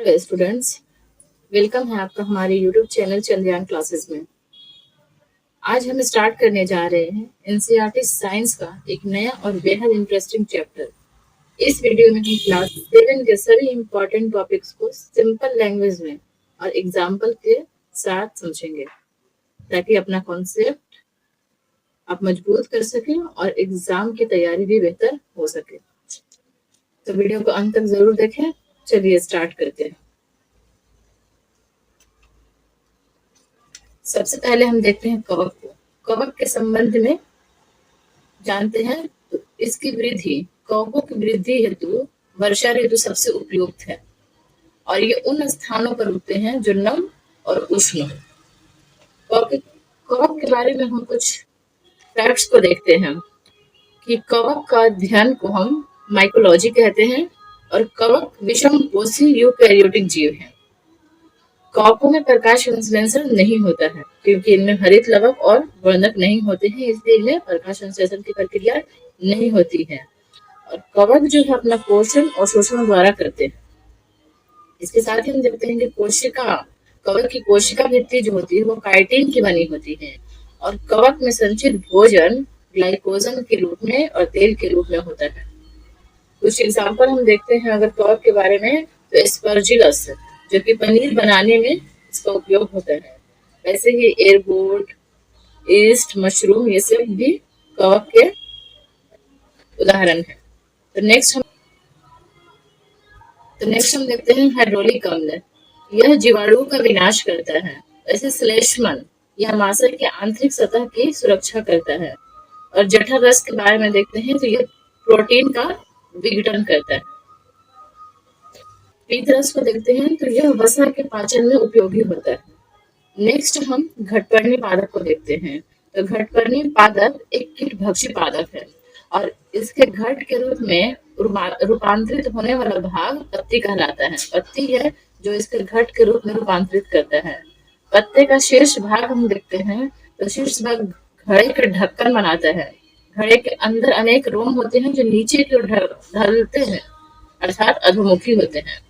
Hello students, welcome है आपका हमारे यूट्यूब चैनल चंद्रयान क्लासेस में। आज हम स्टार्ट करने जा रहे हैं एनसीईआरटी साइंस का एक नया और बेहद इंटरेस्टिंग चैप्टर। इस वीडियो में हम क्लास 7 के सभी इम्पोर्टेंट टॉपिक्स को सिंपल लैंग्वेज में और एग्जाम्पल के साथ समझेंगे ताकि अपना कॉन्सेप्ट आप मजबूत कर सकें और एग्जाम की तैयारी भी बेहतर हो सके। तो वीडियो को अंत तक जरूर देखें। चलिए स्टार्ट करते हैं। सबसे पहले हम देखते हैं कवक को। कवक के संबंध में जानते हैं तो इसकी वृद्धि, कवकों की वृद्धि हेतु वर्षा ऋतु सबसे उपयुक्त है और ये उन स्थानों पर उगते हैं जो नम और उष्ण हो। कवक के बारे में हम कुछ फैक्ट्स को देखते हैं कि कवक का अध्ययन को हम माइकोलॉजी कहते हैं और कवक विषमपोषी यूकैरियोटिक जीव है। कवकों में प्रकाश संश्लेषण नहीं होता है क्योंकि इनमें हरित लवक और वर्णक नहीं होते हैं, इसलिए इनमें प्रकाश संश्लेषण की प्रक्रिया नहीं होती है और कवक जो है अपना पोषण और शोषण द्वारा करते हैं। इसके साथ ही हम देखते हैं कि कोशिका, कवक की कोशिका भित्ति जो होती है वो काइटिन की बनी होती है और कवक में संचित भोजन ग्लाइकोजन के रूप में और तेल के रूप में होता है। कुछ एग्जाम्पल हम देखते हैं अगर कवक के बारे में, तो एस्परजिलस जो कि पनीर बनाने में इसका उपयोग होता है। वैसे ही एयरबोर्ड, ईस्ट, मशरूम ये सब भी कवक के उदाहरण है। तो नेक्स्ट हम देखते हैं हाइड्रोलिक अम्ल। यह जीवाणुओं का विनाश करता है। वैसे श्लेष्मन यह मांस के आंतरिक सतह की सुरक्षा करता है और जठर रस के बारे में देखते हैं तो यह प्रोटीन का विघटन करता है। पीत रस को देखते हैं तो यह वसा के पाचन में उपयोगी होता है। नेक्स्ट हम घटपर्णी पादप को देखते हैं। तो घटपर्णी पादप एक कीटभक्षी पादप है और इसके घट के रूप में रूपांतरित होने वाला भाग पत्ती कहलाता है। पत्ती है जो इसके घट के रूप में रूपांतरित करता है। पत्ते का शीर्ष भाग हम देखते हैं तो शीर्ष भाग घड़े के ढक्कन बनाता है। घड़े के अंदर अनेक रोम होते हैं जो नीचे की ओर ढलते हैं अर्थात अधोमुखी होते हैं।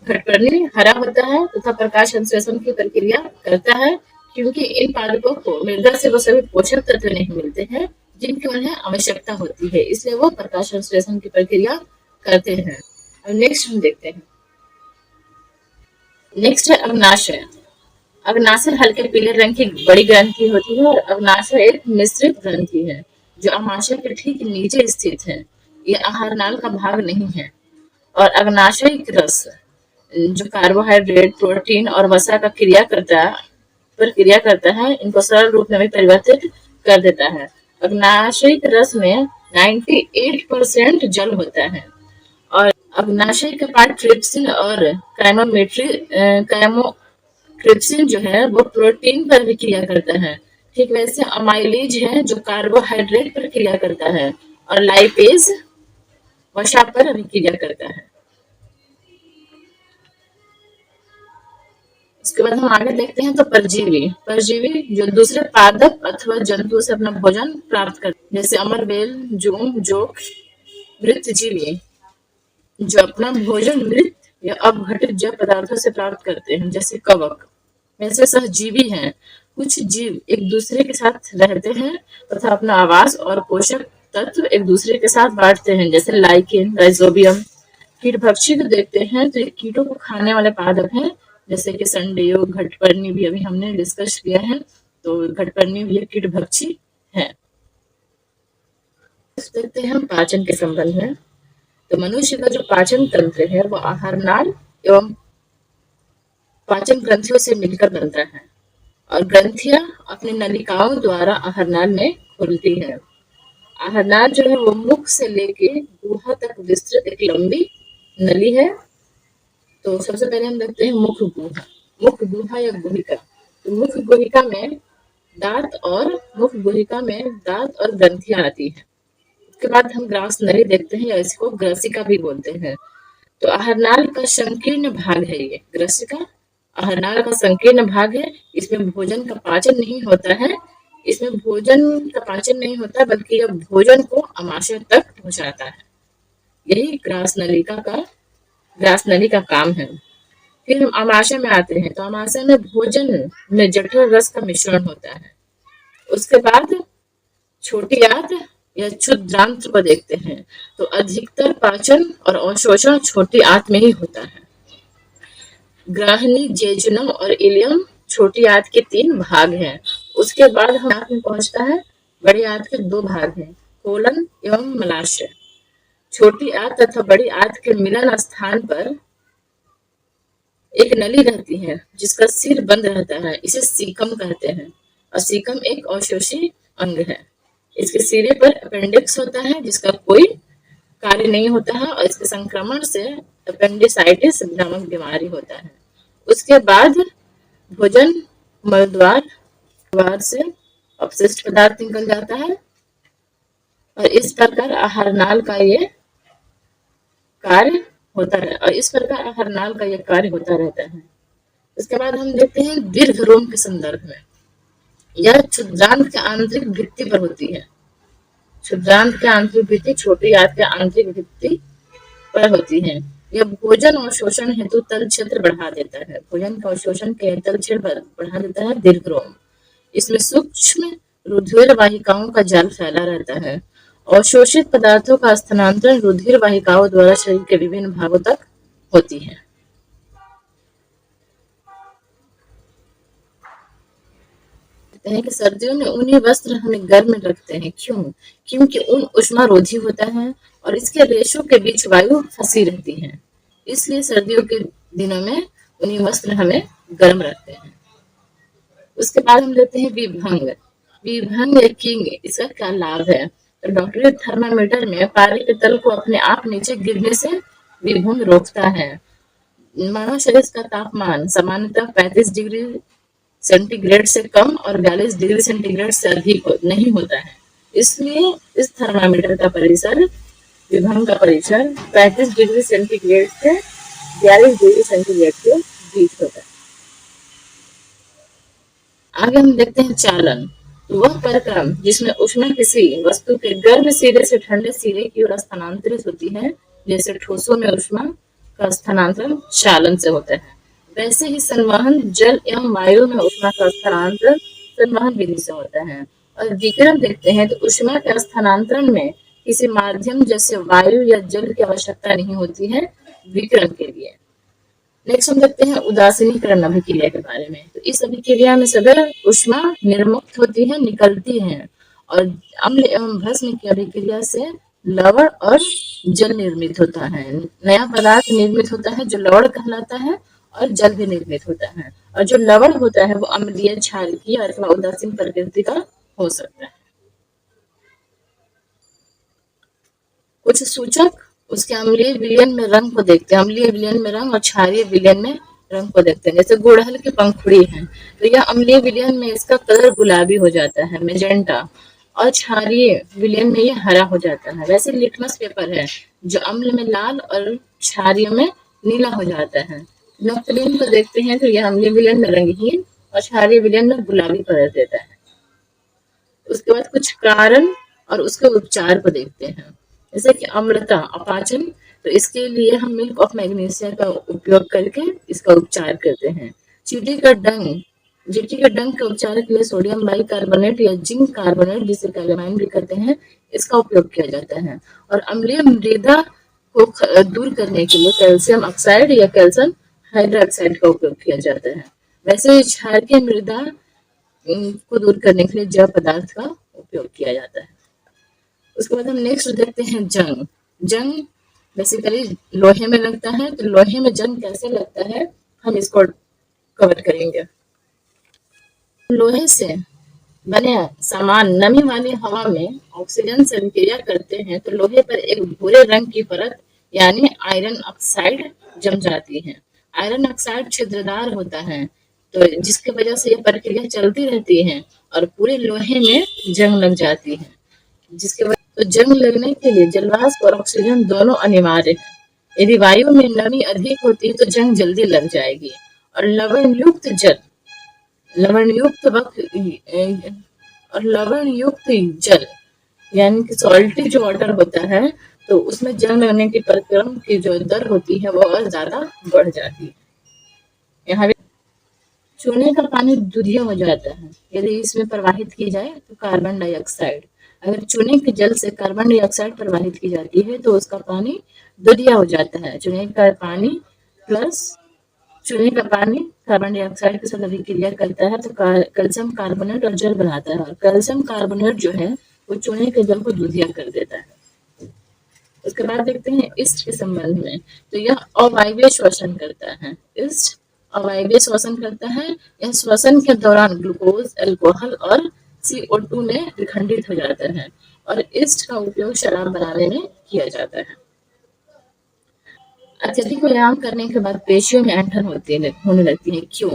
घटपर्णी हरा होता है तथा प्रकाश संश्लेषण की प्रक्रिया करता है क्योंकि इन पादपों को मृदा से वो सभी पोषक तत्व नहीं मिलते हैं जिनकी उन्हें आवश्यकता होती है, इसलिए वो प्रकाश संश्लेषण की प्रक्रिया करते हैं। अब नेक्स्ट हम देखते हैं। नेक्स्ट है अग्नाशय। अग्नाशय हल्के पीले रंग की बड़ी ग्रंथि होती है और अग्नाशय एक मिश्रित ग्रंथि है जो अमाशय के ठीक नीचे स्थित है। यह आहार नाल का भाग नहीं है और अग्नाशय रस जो कार्बोहाइड्रेट, प्रोटीन और वसा का प्रक्रिया करता है, इनको सरल रूप में भी परिवर्तित कर देता है। अग्नाशयिक रस में 98% जल होता है और अग्नाशय के पास ट्रिप्सिन और कैमोक्रिप्सिन जो है वो प्रोटीन पर भी क्रिया करता है। ठीक वैसे अमाइलेज है जो कार्बोहाइड्रेट पर क्रिया करता है और लाइपेज वसा पर अभिक्रिया करता है। उसके बाद हम आगे देखते हैं तो परजीवी जो दूसरे पादप अथवा जंतु से अपना भोजन प्राप्त करते हैं, जैसे अमरबेल, जूम, जोक। मृतजीवी जो अपना भोजन मृत या अपघटित जैव पदार्थों से प्राप्त करते हैं, जैसे कवक। वैसे सहजीवी हैं। कुछ जीव एक दूसरे के साथ रहते हैं तथा अपना आवास और पोषक तत्व एक दूसरे के साथ बांटते हैं, जैसे लाइकेन, राइजोबियम। कीटभक्षी को देखते हैं तो ये कीटों को खाने वाले पादप हैं, जैसे कि संडेयो, घटपर्णी भी अभी हमने डिस्कस किया है, तो घटपर्णी भी कीटभक्षी है। देखते हैं हम पाचन के संबंध में। तो मनुष्य का जो पाचन तंत्र है वो आहार नाल एवं पाचन ग्रंथियों से मिलकर बनता है और ग्रंथियां अपनी नलिकाओं द्वारा आहार नाल में खुलती है। आहार नाल जो है वो मुख से लेके गुहा तक विस्तृत एक लंबी नली है। तो सबसे पहले हम देखते हैं मुख गुहा या गुहिका। तो मुख गुहिका में दांत और ग्रंथियां आती हैं। उसके बाद हम ग्रास नली देखते हैं या इसको ग्रसिका भी बोलते हैं। तो आहारनाल का संकीर्ण भाग है ये ग्रसिका। आहारनाल का संकीर्ण भाग है। इसमें भोजन का पाचन नहीं होता बल्कि यह भोजन को अमाशय तक पहुंचाता है। यही ग्रास नली का काम है। फिर हम आमाशय में आते हैं, तो आमाशय में भोजन में जठर रस का मिश्रण होता है। उसके बाद छोटी आंत या क्षुद्रांत्र को देखते हैं, तो अधिकतर पाचन और अवशोषण छोटी आंत में ही होता है। ग्राहनी, जेजुनम और इलियम छोटी आंत के 3 भाग हैं। उसके बाद हम आंत में पहुंचता है, बड़ी आंत के 2 भाग हैं, कोलन एवं मलाशय। छोटी आंत तथा बड़ी आंत के मिलन स्थान पर एक नली रहती है जिसका सिर बंद रहता है, इसे सीकम कहते हैं। और सीकम एक अवशोषी अंग है। इसके सिरे पर अपेंडिक्स होता है जिसका कोई कार्य नहीं होता है, और इसके संक्रमण से अपेंडिसाइटिस नामक बीमारी होता है। उसके बाद भोजन मलद्वार से अपशिष्ट पदार्थ निकल जाता है, और इस प्रकार आहार नाल का ये कार्य होता रहता है। इसके बाद हम देखते हैं दीर्घ रोम के संदर्भ में। यह क्षुद्रांत के आंतरिक भित्ति पर होती है। क्षुद्रांत के आंतरिक भित्ति छोटी आंत के आंतरिक भित्ति पर होती है। यह भोजन और शोषण हेतु तल क्षेत्र बढ़ा देता है। भोजन का शोषण के तल क्षेत्र बढ़ा देता है दीर्घ रोम। इसमें सूक्ष्म रुधिर वाहिकाओं का जाल फैला रहता है। अवशोषित पदार्थों का स्थानांतरण रुधिर वाहिकाओं द्वारा शरीर के विभिन्न भागों तक होती है। कहते हैं कि सर्दियों में ऊनी वस्त्र हमें गर्म रखते हैं। क्यों? क्योंकि ऊन उष्मारोधी होता है और इसके रेशों के बीच वायु फंसी रहती है। इसलिए सर्दियों के दिनों में ऊनी वस्त्र हमें गर्म रखते हैं। उसके बाद हम लेते हैं विभंग। विभंग या किंग, इसका क्या लाभ है? तो डॉक्टरी थर्मामीटर में पारे के तल को अपने आप नीचे गिरने से विभंग रोकता है। मानव शरीर का तापमान सामान्यतः 35 डिग्री सेंटीग्रेड से कम और 42 डिग्री सेंटीग्रेड से अधिक नहीं होता है। इसलिए इस थर्मामीटर का परिसर, विभंग का परिसर 35 डिग्री सेंटीग्रेड से 42 डिग्री सेंटीग्रेड के बीच होता है। आगे हम देखते हैं चालन। वह परिक्रम जिसमें ऊष्मा किसी वस्तु के गर्म सिरे से ठंडे सिरे की ओर स्थानांतरित होती है, जैसे ठोसों में ऊष्मा का स्थानांतरण चालन से होता है, वैसे ही संवहन जल एवं वायु में ऊष्मा का स्थानांतरण संवहन विधि से होता है। और विकिरण देखते हैं तो ऊष्मा के स्थानांतरण में किसी माध्यम जैसे वायु या जल की आवश्यकता नहीं होती है विकिरण के लिए। नेक्स्ट हम देखते हैं उदासीनीकरण अभिक्रिया के बारे में। तो इस अभिक्रिया में सदैव ऊष्मा निर्मुक्त होती है, निकलती है, और अम्ल एवं भस्म की अभिक्रिया से लवण और जल निर्मित होता है। नया पदार्थ निर्मित होता है जो लवण कहलाता है, और जल भी निर्मित होता है। और जो लवण होता है वो अम्लीय, क्षारीय अथवा उदासीन प्रकृति का हो सकता है। कुछ सूचक उसके अम्लीय विलयन में रंग को देखते हैं। अम्लीय विलयन में रंग और क्षारीय विलयन में रंग को देखते हैं। जैसे गुड़हल की पंखुड़ी है, तो यह अम्लीय विलयन में इसका कलर गुलाबी हो जाता है, मेजेंटा, और क्षारीय विलयन में यह हरा हो जाता है। वैसे लिटमस पेपर है जो अम्ल में लाल और क्षारीय में नीला हो जाता है। नक्तलीन को देखते हैं तो यह अम्लीय विलयन में रंगहीन और क्षारीय विलयन में गुलाबी कलर देता है। उसके बाद कुछ कारण और उसके उपचार को देखते हैं। जैसे कि अम्लता, अपाचन, तो इसके लिए हम मिल्क ऑफ मैग्नीशिया का उपयोग करके इसका उपचार करते हैं। चींटी का डंक के उपचार के लिए सोडियम बाइकार्बोनेट या जिंक कार्बोनेट, जिसे कैलामाइन भी कहते हैं, इसका उपयोग किया जाता है। और अम्लीय मृदा को दूर करने के लिए कैल्शियम ऑक्साइड या कैल्शियम हाइड्रोक्साइड का उपयोग किया जाता है। वैसे क्षारीय मृदा को दूर करने के लिए जैव पदार्थ का उपयोग किया जाता है। उसके बाद हम नेक्स्ट देखते हैं जंग। जंग बेसिकली लोहे में लगता है, तो लोहे में जंग कैसे लगता है हम इसको कवर करेंगे। लोहे से बने सामान नमी वाली हवा में ऑक्सीजन से अभिक्रिया करते हैं तो लोहे पर एक भूरे रंग की परत यानी आयरन ऑक्साइड जम जाती है। आयरन ऑक्साइड छिद्रदार होता है, तो जिसकी वजह से यह प्रक्रिया चलती रहती है और पूरे लोहे में जंग लग जाती है। जिसके वजह तो जंग लगने के लिए जलवाष्प और ऑक्सीजन दोनों अनिवार्य है। यदि वायु में नमी अधिक होती है तो जंग जल्दी लग जाएगी। और लवण युक्त जल यानी कि सॉल्टी जो वाटर होता है, तो उसमें जंग लगने की प्रक्रम की जो दर होती है वो और ज्यादा बढ़ जाती है। यहाँ भी चूने का पानी दुधिया हो जाता है यदि इसमें प्रवाहित की जाए तो कार्बन डाइऑक्साइड। अगर चूने के जल से कार्बन डाइऑक्साइड प्रवाहित की जाती है तो उसका पानी दुधिया हो जाता है। चूने का पानी प्लस चूने का पानी कार्बन डाइऑक्साइड के साथ अभिक्रिया करता है तो कैल्शियम कार्बोनेट और जल बनाता है, और कैल्शियम कार्बोनेट जो है वो चूने के जल को दुधिया कर देता है। उसके बाद देखते हैं ईस्ट के संबंध में, तो यह अवायवीय श्वसन करता है। ईस्ट अवायवीय श्वसन करता है। यह श्वसन के दौरान ग्लूकोज, अल्कोहल और CO2 में विखंडित हो जाता है, और ईस्ट का उपयोग शराब बनाने में किया जाता है। अत्यधिक व्यायाम करने के बाद पेशियों में ऐंठन होने लगती है। क्यों?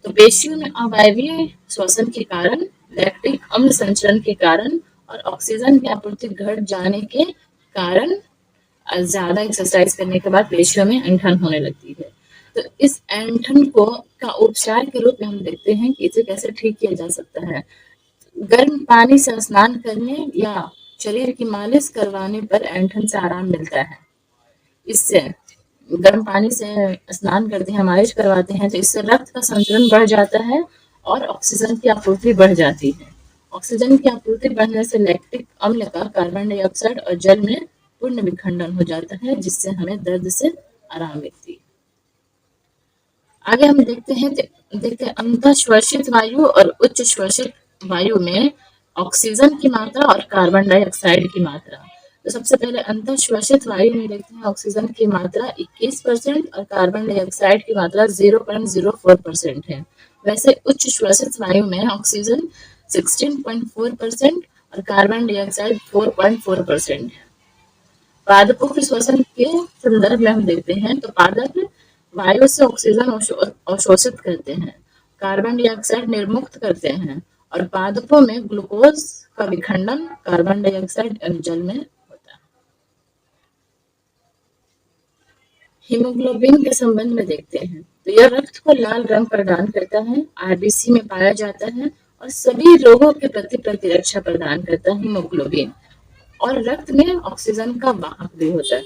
तो पेशियों में अवायवीय श्वसन के कारण, लैक्टिक अम्ल संचरण के कारण और ऑक्सीजन की आपूर्ति घट जाने के कारण ज्यादा एक्सरसाइज करने के बाद पेशियों में ऐंठन होने लगती है। तो इस ऐंठन को का उपचार के रूप में हम देखते हैं कि इसे कैसे ठीक किया जा सकता है। गर्म पानी से स्नान करने या शरीर की मालिश करवाने पर ऐंठन से आराम मिलता है। इससे गर्म पानी से स्नान करते हैं, मालिश करवाते हैं, तो इससे रक्त का संचलन बढ़ जाता है और ऑक्सीजन की आपूर्ति बढ़ जाती है। ऑक्सीजन की आपूर्ति बढ़ने से लैक्टिक अम्ल का कार्बन डाइऑक्साइड और जल में पूर्ण विखंडन हो जाता है, जिससे हमें दर्द से आराम मिलती है। आगे हम देखते हैं अंतःश्वसित वायु और उच्च श्वसित वायु में ऑक्सीजन की मात्रा और कार्बन डाइऑक्साइड की मात्रा। तो सबसे पहले अंतःश्वसित वायु में देखते हैं ऑक्सीजन की मात्रा 21% और कार्बन डाइऑक्साइड की मात्रा 0.04% है। वैसे उच्च श्वसित वायु में ऑक्सीजन 16.4% और कार्बन डाइऑक्साइड 4.4% है। पादपों के श्वसन के संदर्भ में हम देखते हैं तो पादप वायु से ऑक्सीजन अवशोषित करते हैं, कार्बन डाइऑक्साइड निर्मुक्त करते हैं, और पादपों में ग्लूकोज का विखंडन कार्बन डाइऑक्साइड और जल में होता है। हीमोग्लोबिन के संबंध में देखते हैं तो यह रक्त को लाल रंग प्रदान करता है, RBC में पाया जाता है और सभी रोगों के प्रति प्रतिरक्षा प्रदान करता है हीमोग्लोबिन, और रक्त में ऑक्सीजन का वाहक भी होता है।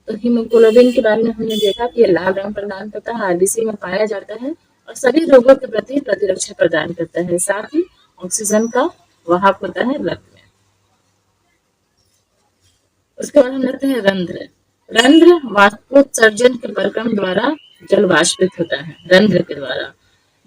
तो हीमोग्लोबिन के बारे में हमने देखा कि ये लाल रंग प्रदान करता है, RBC में पाया जाता है और सभी रोगों के प्रति प्रतिरक्षा प्रदान करता है, साथ ही ऑक्सीजन का वाहक होता है रक्त में। उसके बाद हम लेते हैं रंध्र। रंध्र वाष्पोत्सर्जन के प्रक्रम द्वारा जल वाष्पित होता है। रंध्र के द्वारा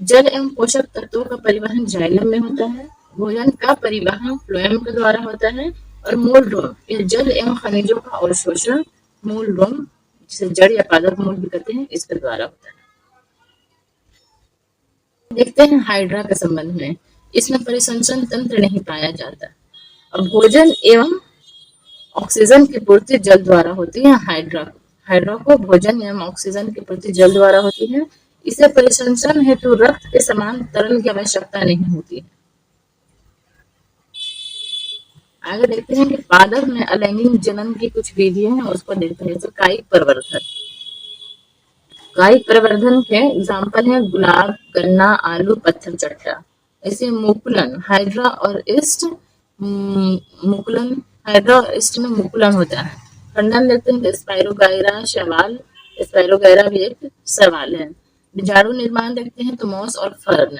जल एवं पोषक तत्वों का परिवहन जाइलम में होता है, भोजन का परिवहन फ्लोएम के द्वारा होता है, और मूल रोम यह जल एवं खनिजों का अवशोषण मूल रोम, जिसे जड़ या पादप मूल भी कहते हैं, इसके द्वारा होता है। देखते हैं हाइड्रा के संबंध में, इसमें परिसंचरण तंत्र नहीं पाया जाता। अब भोजन एवं ऑक्सीजन की पूर्ति जल द्वारा होती है। हाइड्रा को भोजन एवं ऑक्सीजन की पूर्ति जल द्वारा होती है। इसे परिसंचरण हेतु रक्त के समान तरल की आवश्यकता नहीं होती है। आगे देखते हैं कि पादप में अलैंगिक जनन की कुछ विधियां हैं, उसको देखते हैं। जैसे कायिक प्रवर्धन। कायिक प्रवर्धन के एग्जाम्पल है गुलाब, गन्ना, आलू, पत्थर चट्टा। ऐसे मुकुलन, हाइड्रा और ईस्ट मुकुलन, हाइड्रा और ईस्ट में मुकुलन होता है। खंडन लेते हैं स्पाइरोगाइरा, शैवाल। स्पाइरोगाइरा भी एक शैवाल है। बीजाणु निर्माण देखते हैं तो मॉस और फर्न।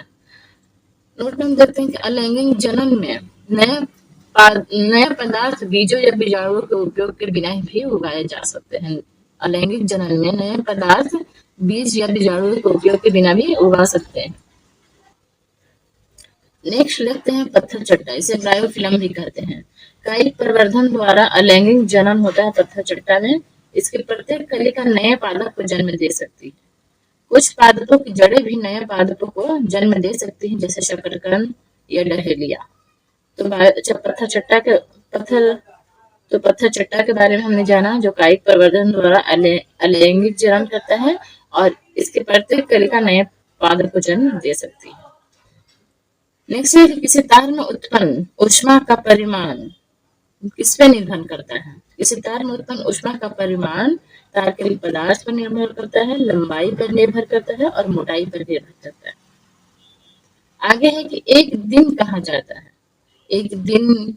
नोट में हम देखते हैं कि अलैंगिक जनन में नए पदार्थ बीजों या बीजाणुओं के उपयोग के बिना भी उगाए जा सकते हैं। अलैंगिक जनन में नए पदार्थ बीज या बीजाणुओं के उपयोग के बिना भी उगा सकते हैं। नेक्स्ट देखते हैं पत्थर चट्टा, इसे ब्रायोफिलम भी कहते हैं। कायिक प्रवर्धन द्वारा अलैंगिक जनन होता है पत्थर चट्टा में। इसके प्रत्येक कलिका नए पादप को जन्म दे सकती है। कुछ पादपों की जड़ें भी नए पादपों को जन्म दे सकती हैं, जैसे शकरकंद या डहेलिया। तो पत्थर चट्टा के बारे में हमने जाना, जो कायिक प्रवर्धन द्वारा अलैंगिक जनन करता है और इसके प्रत्येक कलिका नए पादप को जन्म दे सकती है। नेक्स्ट है कि किसी तार में उत्पन्न ऊष्मा का परिमाण किस पे निर्भर करता है। किसी तार में उत्पन्न ऊष्मा का परिमाण तार के पदार्थ पर निर्भर करता है, लंबाई पर निर्भर करता है और मोटाई पर निर्भर करता है। आगे है कि एक दिन कहा जाता है। एक दिन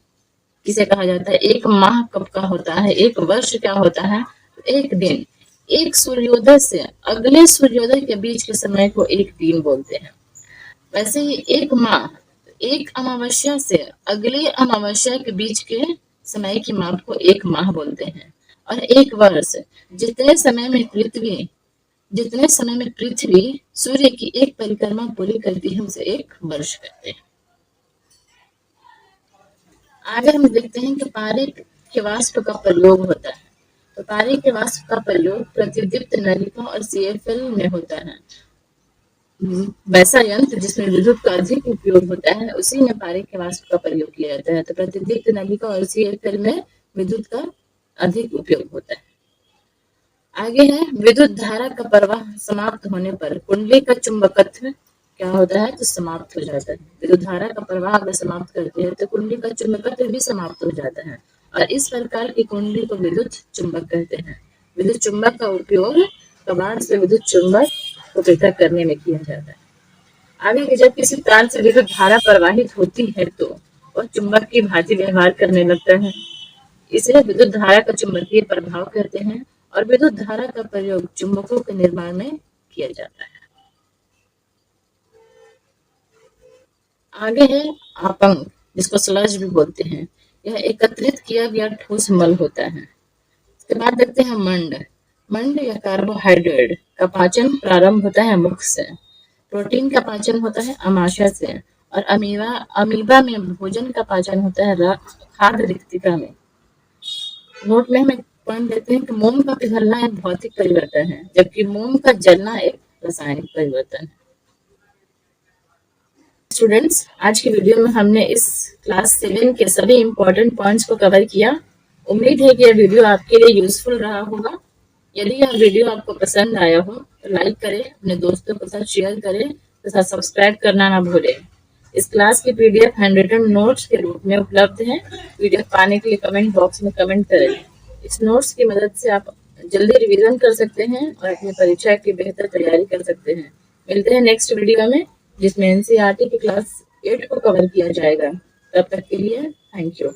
किसे कहा जाता है? एक माह कब का होता है? एक वर्ष क्या होता है? एक दिन। एक सूर्योदय से अगले सूर्योदय के बीच के समय को एक दिन बोलते हैं। वैसे ही एक माह, एक अमावस्या से अगले अमावस्या के बीच के समय की माप को एक माह बोलते हैं। और एक वर्ष जितने समय में पृथ्वी जितने समय में पृथ्वी सूर्य की एक परिक्रमा पूरी करती है उसे एक वर्ष कहते हैं। आगे हम देखते हैं कि पारे के वाष्प का प्रयोग होता है। तो पारे के वाष्प का प्रयोग प्रतिदीप्त नलिका और सीएफएल में होता है। वैसा यंत्र जिसमें विद्युत का अधिक उपयोग होता है उसी में पारे के वाष्प का प्रयोग किया जाता है। तो प्रतिदीप्त नलिका और सीएफएल में विद्युत का अधिक उपयोग होता है। आगे है विद्युत धारा का प्रवाह समाप्त होने पर कुंडली का चुंबकत्व क्या होता है तो समाप्त हो जाता है। विद्युत धारा का प्रवाह अगर समाप्त करते हैं तो कुंडली का चुंबकत्व भी समाप्त हो जाता है और इस प्रकार की कुंडली को विद्युत चुंबक कहते हैं। विद्युत चुंबक का उपयोग कबाड़ से विद्युत चुंबक को पृथक करने में किया जाता है। आगे कि जब किसी तार से विद्युत धारा प्रवाहित होती है तो वह चुंबक की भांति व्यवहार करने लगता है। इसे विद्युत धारा का चुंबकीय प्रभाव कहते हैं और विद्युत धारा का प्रयोग चुंबकों के निर्माण में किया जाता है। आगे है आपंग, जिसको स्लज भी बोलते हैं। यह एकत्रित किया गया ठोस मल होता है। इसके बाद देखते हैं मंड। मंड या कार्बोहाइड्रेट का पाचन प्रारंभ होता है मुख से। प्रोटीन का पाचन होता है अमाशय से और अमीबा में भोजन का पाचन होता है खाद्य रिक्तिका में। नोट में हम एक पॉइंट देते हैं कि मोम का पिघलना एक भौतिक परिवर्तन है जबकि मोम का जलना एक रासायनिक परिवर्तन है। स्टूडेंट्स, आज की वीडियो में हमने इस क्लास 7 के सभी इम्पोर्टेंट पॉइंट्स को कवर किया। उम्मीद है कि यह वीडियो आपके लिए यूजफुल रहा होगा। यदि यह वीडियो आपको पसंद आया हो तो लाइक करें, अपने दोस्तों के साथ शेयर करें तथा सब्सक्राइब करना ना भूलें। इस क्लास की पीडीएफ हैंड रिटन नोट्स के रूप में उपलब्ध है। पीडीएफ पाने के लिए कमेंट बॉक्स में कमेंट करें। इस नोट्स की मदद से आप जल्दी रिवीजन कर सकते हैं और अपनी परीक्षा की बेहतर तैयारी कर सकते हैं। मिलते हैं नेक्स्ट वीडियो में जिसमें एनसीईआरटी की क्लास 8 को कवर किया जाएगा। तब तक के लिए थैंक यू।